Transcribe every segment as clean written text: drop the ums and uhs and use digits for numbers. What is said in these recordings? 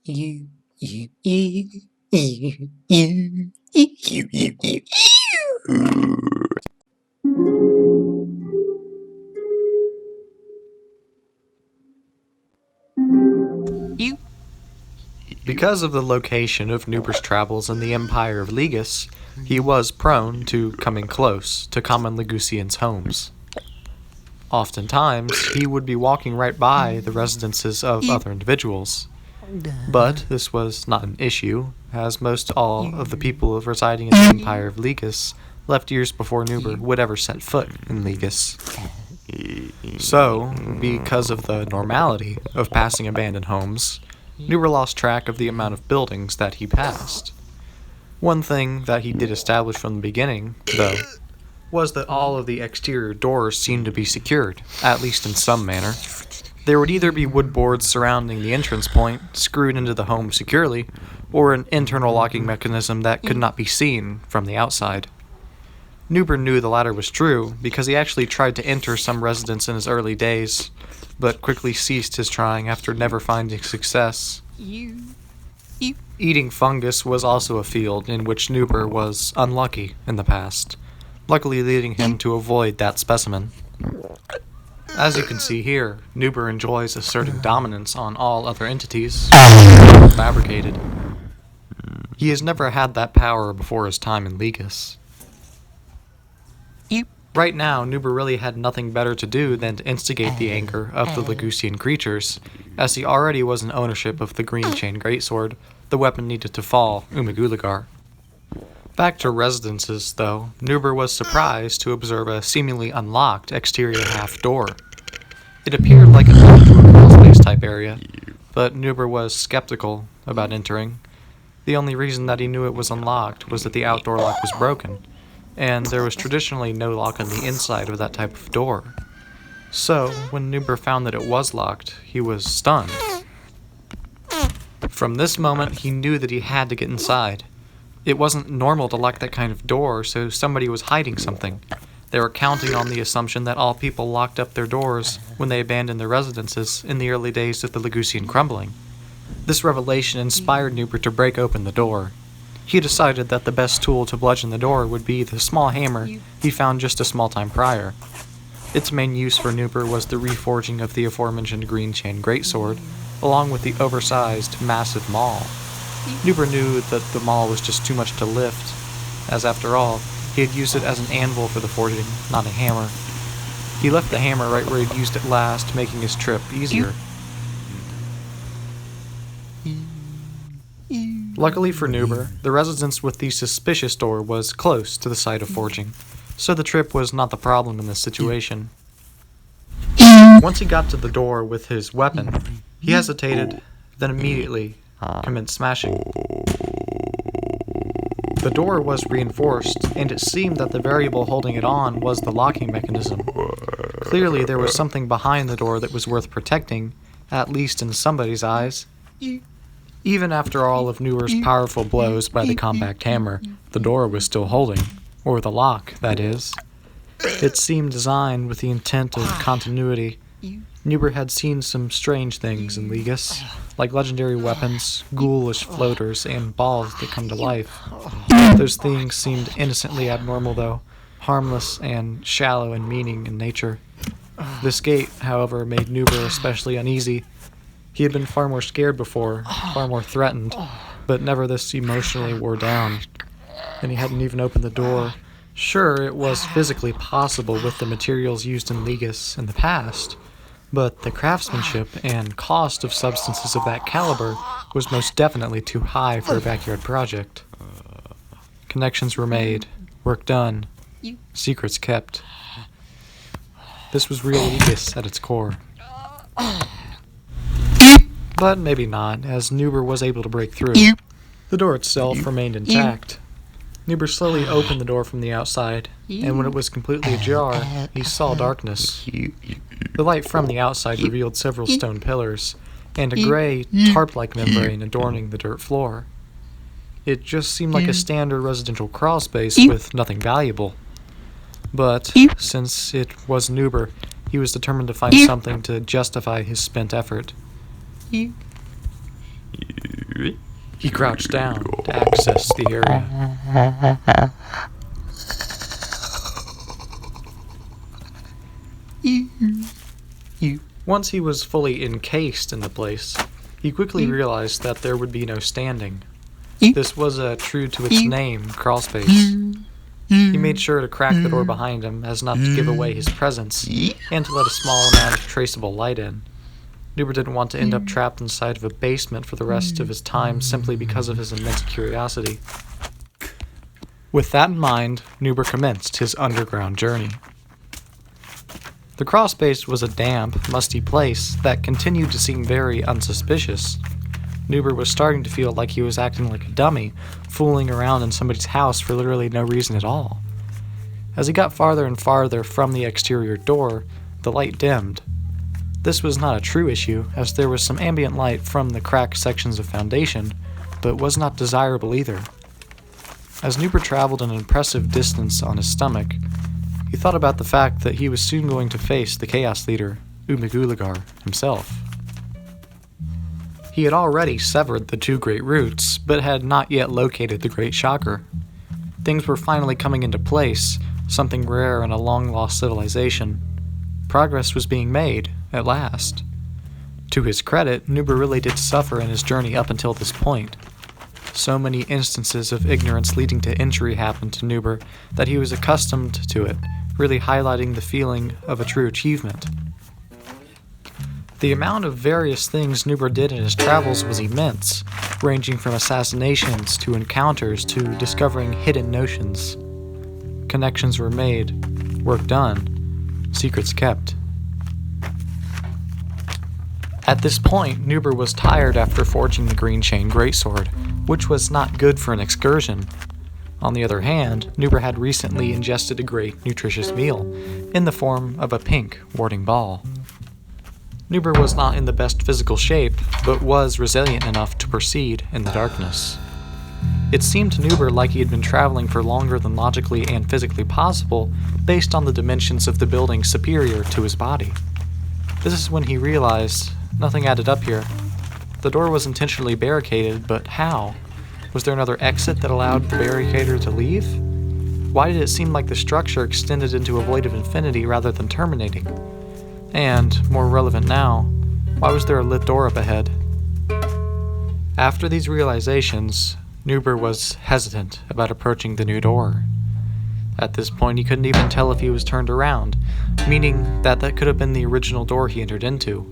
You, you, you, you, you, you. Because of the location of Nuber's travels in the Empire of Ligus, he was prone to coming close to common Ligusians' homes. Oftentimes, he would be walking right by the residences of other individuals. But this was not an issue, as most all of the people residing in the Empire of Ligus left years before Nuber would ever set foot in Ligus. So, because of the normality of passing abandoned homes, Nuber lost track of the amount of buildings that he passed. One thing that he did establish from the beginning, though, was that all of the exterior doors seemed to be secured, at least in some manner. There would either be wood boards surrounding the entrance point, screwed into the home securely, or an internal locking mechanism that could not be seen from the outside. Nuber knew the latter was true, because he actually tried to enter some residence in his early days, but quickly ceased his trying after never finding success. Eating fungus was also a field in which Nuber was unlucky in the past, luckily leading him to avoid that specimen. As you can see here, Nuber enjoys asserting dominance on all other entities, fabricated. He has never had that power before his time in Ligus. Right now, Nuber really had nothing better to do than to instigate the anger of the Ligusian creatures, as he already was in ownership of the green chain greatsword. The weapon needed to fall, Omig Oolagar. Back to residences, though, Nuber was surprised to observe a seemingly unlocked exterior half door. It appeared like it led to a crawl-space type area, but Nuber was skeptical about entering. The only reason that he knew it was unlocked was that the outdoor lock was broken, and there was traditionally no lock on the inside of that type of door. So, when Nuber found that it was locked, he was stunned. From this moment, he knew that he had to get inside. It wasn't normal to lock that kind of door, so somebody was hiding something. They were counting on the assumption that all people locked up their doors when they abandoned their residences in the early days of the Ligusian crumbling. This revelation inspired Nuber to break open the door. He decided that the best tool to bludgeon the door would be the small hammer he found just a small time prior. Its main use for Nuber was the reforging of the aforementioned green chain greatsword, along with the oversized, massive maul. Nuber knew that the maul was just too much to lift, as after all, he had used it as an anvil for the forging, not a hammer. He left the hammer right where he'd used it last, making his trip easier. Luckily for Nuber, the residence with the suspicious door was close to the site of forging, so the trip was not the problem in this situation. Once he got to the door with his weapon, he hesitated, then immediately commenced smashing. The door was reinforced, and it seemed that the variable holding it on was the locking mechanism. Clearly there was something behind the door that was worth protecting, at least in somebody's eyes. Even after all of Nuber's powerful blows by the compact hammer, the door was still holding, or the lock, that is. It seemed designed with the intent of continuity. Nuber had seen some strange things in Ligus, like legendary weapons, ghoulish floaters, and balls that come to life. Those things seemed innocently abnormal, though, harmless and shallow in meaning and nature. This gate, however, made Nuber especially uneasy. He had been far more scared before, far more threatened, but never this emotionally wore down. And he hadn't even opened the door. Sure, it was physically possible with the materials used in Ligus in the past, but the craftsmanship and cost of substances of that caliber was most definitely too high for a backyard project. Connections were made, work done, secrets kept. This was real Ligus at its core. But maybe not, as Nuber was able to break through. The door itself remained intact. Nuber slowly opened the door from the outside, and when it was completely ajar, he saw darkness. The light from the outside revealed several stone pillars, and a gray, tarp-like membrane adorning the dirt floor. It just seemed like a standard residential crawl space with nothing valuable. But, since it was Nuber, he was determined to find something to justify his spent effort. He crouched down to access the area. Once he was fully encased in the place, he quickly realized that there would be no standing. This was true to its name, crawlspace. He made sure to crack the door behind him as not to give away his presence and to let a small amount of traceable light in. Nuber didn't want to end up trapped inside of a basement for the rest of his time simply because of his immense curiosity. With that in mind, Nuber commenced his underground journey. The crawlspace was a damp, musty place that continued to seem very unsuspicious. Nuber was starting to feel like he was acting like a dummy, fooling around in somebody's house for literally no reason at all. As he got farther and farther from the exterior door, the light dimmed. This was not a true issue, as there was some ambient light from the cracked sections of foundation, but was not desirable either. As Nuber traveled an impressive distance on his stomach, he thought about the fact that he was soon going to face the Chaos Leader, Omig Oolagar, himself. He had already severed the two great roots, but had not yet located the Great Shocker. Things were finally coming into place, something rare in a long-lost civilization. Progress was being made, at last. To his credit, Nuber really did suffer in his journey up until this point. So many instances of ignorance leading to injury happened to Nuber that he was accustomed to it, really highlighting the feeling of a true achievement. The amount of various things Nuber did in his travels was immense, ranging from assassinations to encounters to discovering hidden notions. Connections were made, work done, secrets kept. At this point, Nuber was tired after forging the Green Chain Greatsword, which was not good for an excursion. On the other hand, Nuber had recently ingested a great, nutritious meal, in the form of a pink warding ball. Nuber was not in the best physical shape, but was resilient enough to proceed in the darkness. It seemed to Nuber like he had been traveling for longer than logically and physically possible, based on the dimensions of the building superior to his body. This is when he realized nothing added up here. The door was intentionally barricaded, but how? Was there another exit that allowed the barricader to leave? Why did it seem like the structure extended into a void of infinity rather than terminating? And, more relevant now, why was there a lit door up ahead? After these realizations, Nuber was hesitant about approaching the new door. At this point, he couldn't even tell if he was turned around, meaning that could have been the original door he entered into.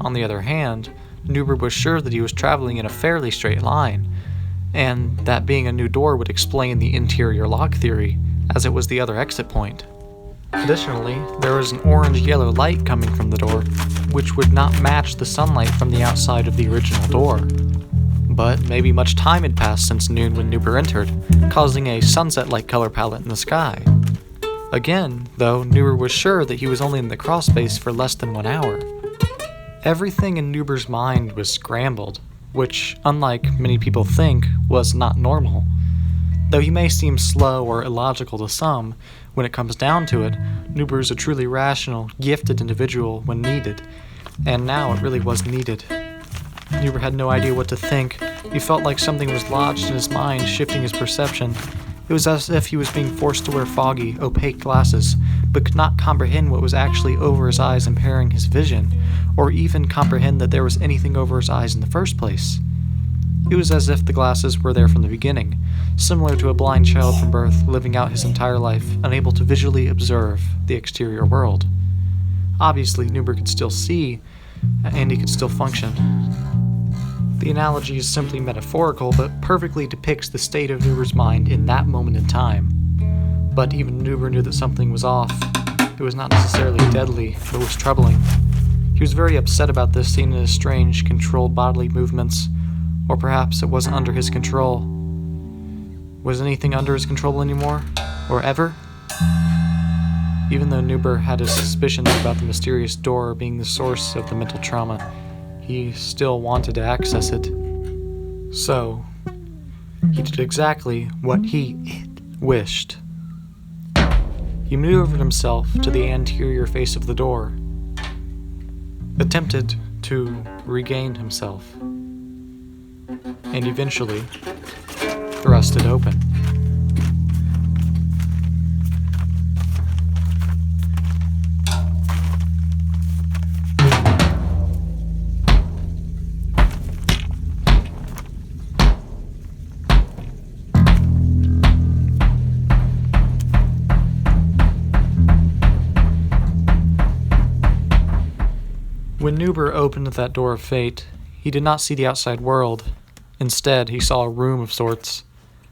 On the other hand, Nuber was sure that he was traveling in a fairly straight line, and that being a new door would explain the interior lock theory, as it was the other exit point. Additionally, there was an orange-yellow light coming from the door, which would not match the sunlight from the outside of the original door. But maybe much time had passed since noon when Nuber entered, causing a sunset-like color palette in the sky. Again, though, Nuber was sure that he was only in the crawlspace for less than 1 hour. Everything in Nuber's mind was scrambled, which, unlike many people think, was not normal. Though he may seem slow or illogical to some, when it comes down to it, Nuber is a truly rational, gifted individual when needed, and now it really was needed. Nuber had no idea what to think. He felt like something was lodged in his mind, shifting his perception. It was as if he was being forced to wear foggy, opaque glasses, but could not comprehend what was actually over his eyes impairing his vision, or even comprehend that there was anything over his eyes in the first place. It was as if the glasses were there from the beginning, similar to a blind child from birth living out his entire life, unable to visually observe the exterior world. Obviously, Nuber could still see, and he could still function. The analogy is simply metaphorical, but perfectly depicts the state of Nuber's mind in that moment in time. But even Nuber knew that something was off. It was not necessarily deadly, but was troubling. He was very upset about this, seeing his strange, controlled bodily movements. Or perhaps it wasn't under his control. Was anything under his control anymore? Or ever? Even though Nuber had his suspicions about the mysterious door being the source of the mental trauma, he still wanted to access it. So, he did exactly what he wished. He maneuvered himself to the anterior face of the door, attempted to regain himself. and eventually thrust it open. When Nuber opened that door of fate, he did not see the outside world. Instead, he saw a room of sorts.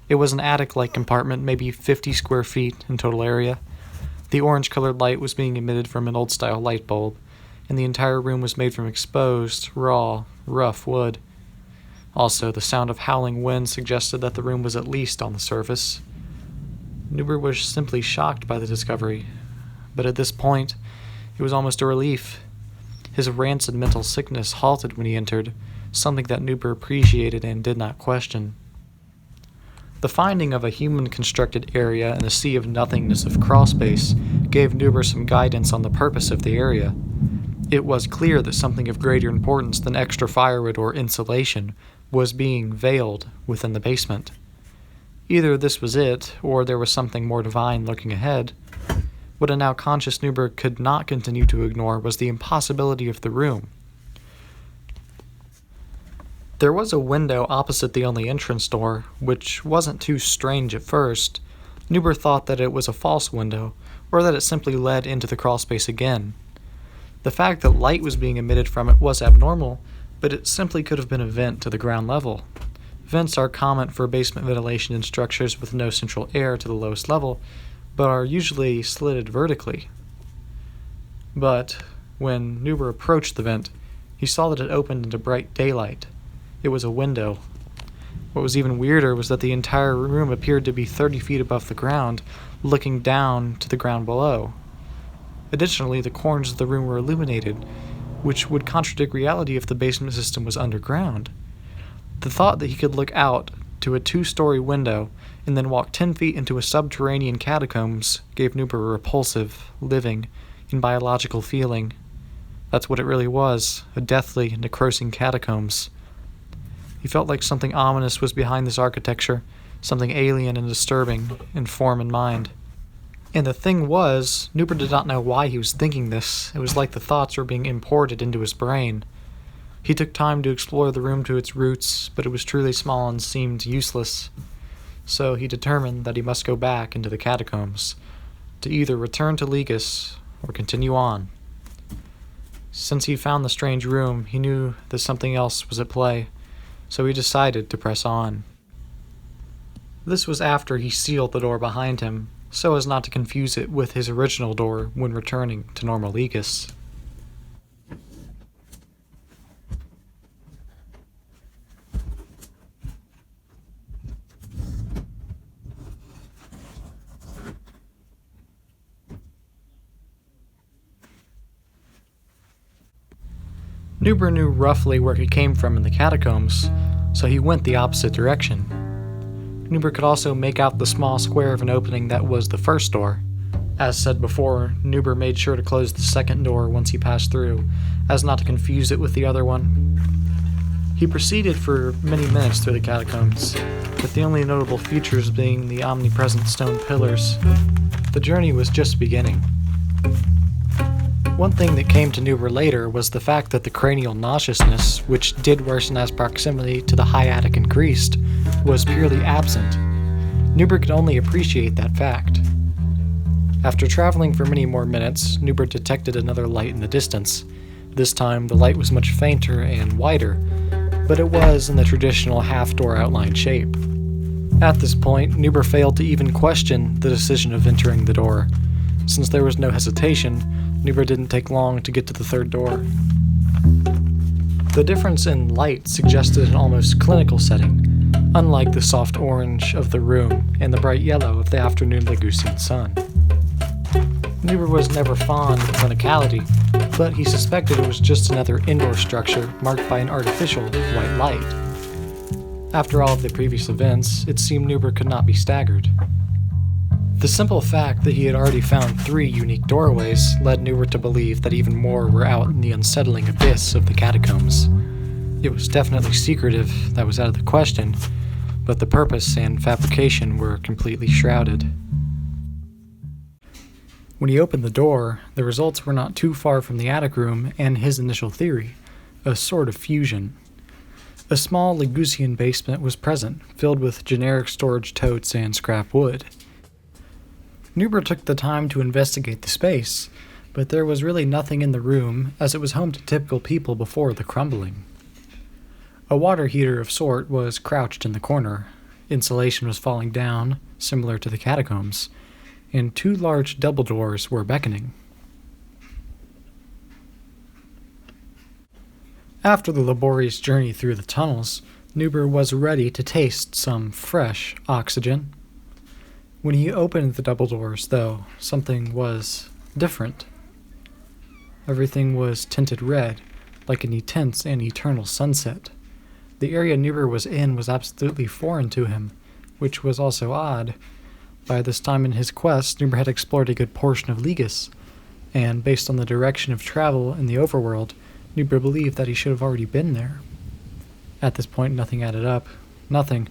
It was an attic-like compartment, maybe 50 square feet in total area. The orange-colored light was being emitted from an old-style light bulb, and the entire room was made from exposed, raw, rough wood. Also, the sound of howling wind suggested that the room was at least on the surface. Nuber was simply shocked by the discovery, but at this point, it was almost a relief. His rancid mental sickness halted when he entered, something that Nuber appreciated and did not question. The finding of a human-constructed area in a sea of nothingness of crawlspace gave Nuber some guidance on the purpose of the area. It was clear that something of greater importance than extra firewood or insulation was being veiled within the basement. Either this was it, or there was something more divine lurking ahead. What a now conscious Nuber could not continue to ignore was the impossibility of the room. There was a window opposite the only entrance door, which wasn't too strange at first. Nuber thought that it was a false window, or that it simply led into the crawlspace again. The fact that light was being emitted from it was abnormal, but it simply could have been a vent to the ground level. Vents are common for basement ventilation in structures with no central air to the lowest level, but are usually slitted vertically. But when Nuber approached the vent, he saw that it opened into bright daylight. It was a window. What was even weirder was that the entire room appeared to be 30 feet above the ground, looking down to the ground below. Additionally, the corners of the room were illuminated, which would contradict reality if the basement system was underground. The thought that he could look out to a 2-story window and then walk 10 feet into a subterranean catacombs gave Nuber a repulsive, living, and biological feeling. That's what it really was, a deathly, necrosing catacombs. He felt like something ominous was behind this architecture, something alien and disturbing in form and mind. And the thing was, Nuber did not know why he was thinking this. It was like the thoughts were being imported into his brain. He took time to explore the room to its roots, but it was truly small and seemed useless. So he determined that he must go back into the catacombs, to either return to Ligas or continue on. Since he found the strange room, he knew that something else was at play, so he decided to press on. This was after he sealed the door behind him, so as not to confuse it with his original door when returning to normal Ligas. Nuber knew roughly where he came from in the catacombs, so he went the opposite direction. Nuber could also make out the small square of an opening that was the first door. As said before, Nuber made sure to close the second door once he passed through, as not to confuse it with the other one. He proceeded for many minutes through the catacombs, with the only notable features being the omnipresent stone pillars. The journey was just beginning. One thing that came to Nuber later was the fact that the cranial nauseousness, which did worsen as proximity to the high attic increased, was purely absent. Nuber could only appreciate that fact. After traveling for many more minutes, Nuber detected another light in the distance. This time, the light was much fainter and wider, but it was in the traditional half-door outline shape. At this point, Nuber failed to even question the decision of entering the door. Since there was no hesitation, Nuber didn't take long to get to the third door. The difference in light suggested an almost clinical setting, unlike the soft orange of the room and the bright yellow of the afternoon Ligusian sun. Nuber was never fond of clinicality, but he suspected it was just another indoor structure marked by an artificial white light. After all of the previous events, it seemed Nuber could not be staggered. The simple fact that he had already found 3 unique doorways led Nuber to believe that even more were out in the unsettling abyss of the catacombs. It was definitely secretive, that was out of the question, but the purpose and fabrication were completely shrouded. When he opened the door, the results were not too far from the attic room and his initial theory, a sort of fusion. A small Ligusian basement was present, filled with generic storage totes and scrap wood. Nuber took the time to investigate the space, but there was really nothing in the room, as it was home to typical people before the crumbling. A water heater of sort was crouched in the corner, insulation was falling down, similar to the catacombs, and 2 large double doors were beckoning. After the laborious journey through the tunnels, Nuber was ready to taste some fresh oxygen. When he opened the double doors, though, something was different. Everything was tinted red, like an intense and eternal sunset. The area Nuber was in was absolutely foreign to him, which was also odd. By this time in his quest, Nuber had explored a good portion of Ligus, and based on the direction of travel in the overworld, Nuber believed that he should have already been there. At this point, nothing added up. Nothing.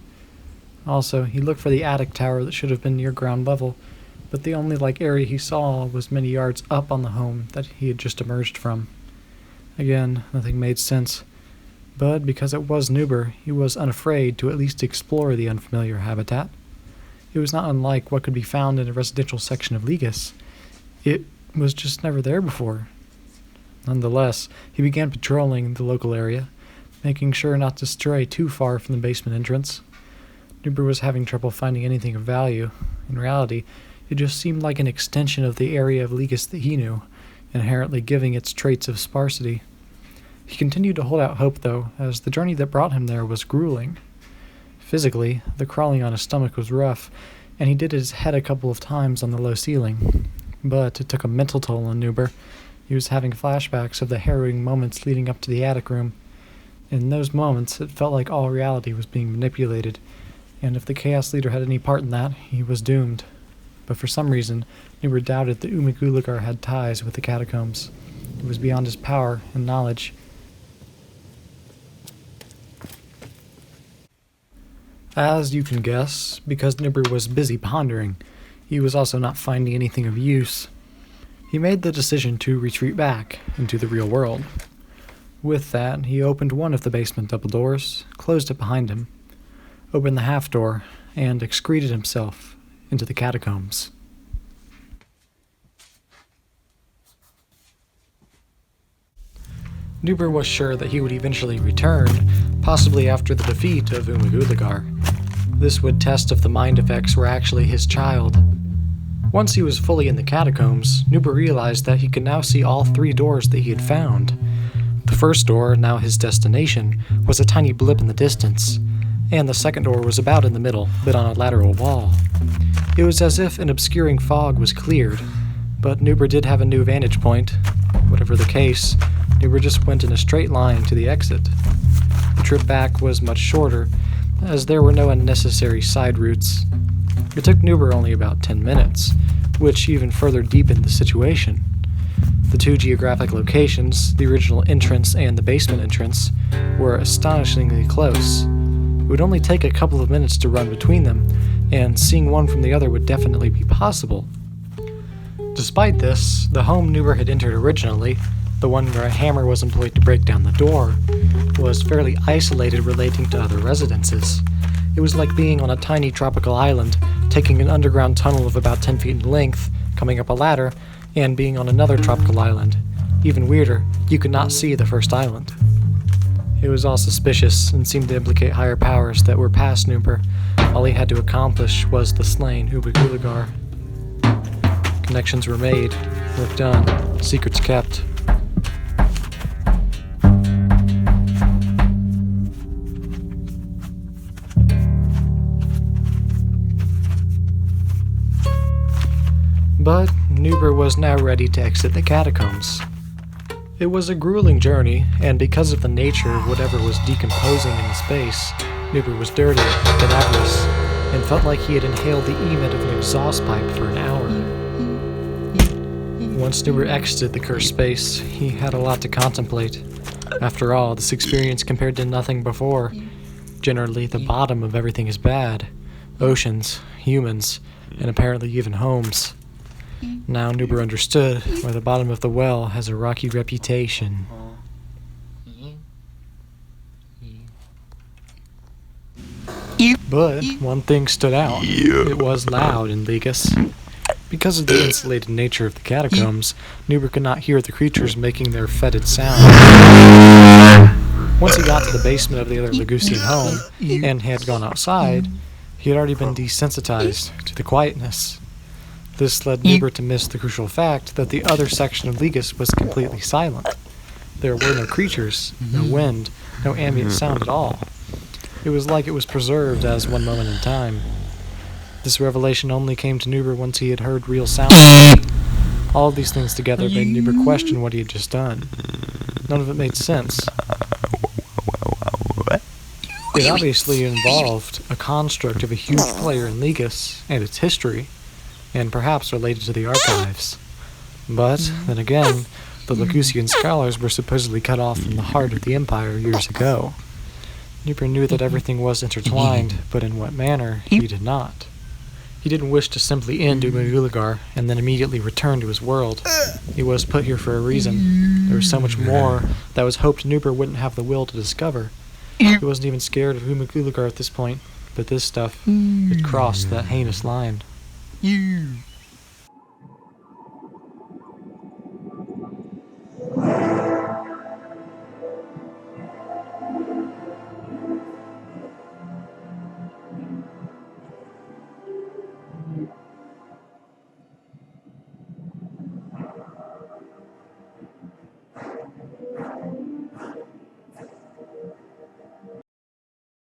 Also, he looked for the attic tower that should have been near ground level, but the only area he saw was many yards up on the home that he had just emerged from. Again, nothing made sense. But because it was Nuber, he was unafraid to at least explore the unfamiliar habitat. It was not unlike what could be found in a residential section of Ligus. It was just never there before. Nonetheless, he began patrolling the local area, making sure not to stray too far from the basement entrance. Nuber was having trouble finding anything of value. In reality, it just seemed like an extension of the area of Ligus that he knew, inherently giving its traits of sparsity. He continued to hold out hope, though, as the journey that brought him there was grueling. Physically, the crawling on his stomach was rough, and he did his head a couple of times on the low ceiling. But it took a mental toll on Nuber. He was having flashbacks of the harrowing moments leading up to the attic room. In those moments, it felt like all reality was being manipulated, and if the Chaos Leader had any part in that, he was doomed. But for some reason, Nuber doubted that Omig Oolagar had ties with the Catacombs. It was beyond his power and knowledge. As you can guess, because Nuber was busy pondering, he was also not finding anything of use. He made the decision to retreat back into the real world. With that, he opened one of the basement double doors, closed it behind him, opened the half door, and excreted himself into the catacombs. Nuber was sure that he would eventually return, possibly after the defeat of Omig Oolagar. This would test if the mind effects were actually his child. Once he was fully in the catacombs, Nuber realized that he could now see all 3 doors that he had found. The first door, now his destination, was a tiny blip in the distance, and the second door was about in the middle, but on a lateral wall. It was as if an obscuring fog was cleared, but Nuber did have a new vantage point. Whatever the case, Nuber just went in a straight line to the exit. The trip back was much shorter, as there were no unnecessary side routes. It took Nuber only about 10 minutes, which even further deepened the situation. The 2 geographic locations, the original entrance and the basement entrance, were astonishingly close. It would only take a couple of minutes to run between them, and seeing one from the other would definitely be possible. Despite this, the home Nuber had entered originally, the one where a hammer was employed to break down the door, was fairly isolated relating to other residences. It was like being on a tiny tropical island, taking an underground tunnel of about 10 feet in length, coming up a ladder, and being on another tropical island. Even weirder, you could not see the first island. It was all suspicious and seemed to implicate higher powers that were past Nuber. All he had to accomplish was the slain Omig Oolagar. Connections were made, work done, secrets kept. But Nuber was now ready to exit the catacombs. It was a grueling journey, and because of the nature of whatever was decomposing in the space, Nuber was dirty, cadaverous, and felt like he had inhaled the emit of an exhaust pipe for an hour. Once Nuber exited the cursed space, he had a lot to contemplate. After all, this experience compared to nothing before. Generally, the bottom of everything is bad. Oceans, humans, and apparently even homes. Now Nuber understood why the bottom of the well has a rocky reputation. But one thing stood out. It was loud in Ligas. Because of the insulated nature of the catacombs, Nuber could not hear the creatures making their fetid sound. Once he got to the basement of the other Lagusian home and had gone outside, he had already been desensitized to the quietness. This led Nuber to miss the crucial fact that the other section of Ligas was completely silent. There were no creatures, no wind, no ambient sound at all. It was like it was preserved as one moment in time. This revelation only came to Nuber once he had heard real sound. All of these things together made Nuber question what he had just done. None of it made sense. It obviously involved a construct of a huge player in Ligas and its history, and perhaps related to the archives. But, then again, the Lagusian scholars were supposedly cut off from the heart of the empire years ago. Nuber knew that everything was intertwined, but in what manner, he did not. He didn't wish to simply end Omig Oolagar and then immediately return to his world. He was put here for a reason. There was so much more that was hoped Nuber wouldn't have the will to discover. He wasn't even scared of Omig Oolagar at this point, but this stuff had crossed that heinous line.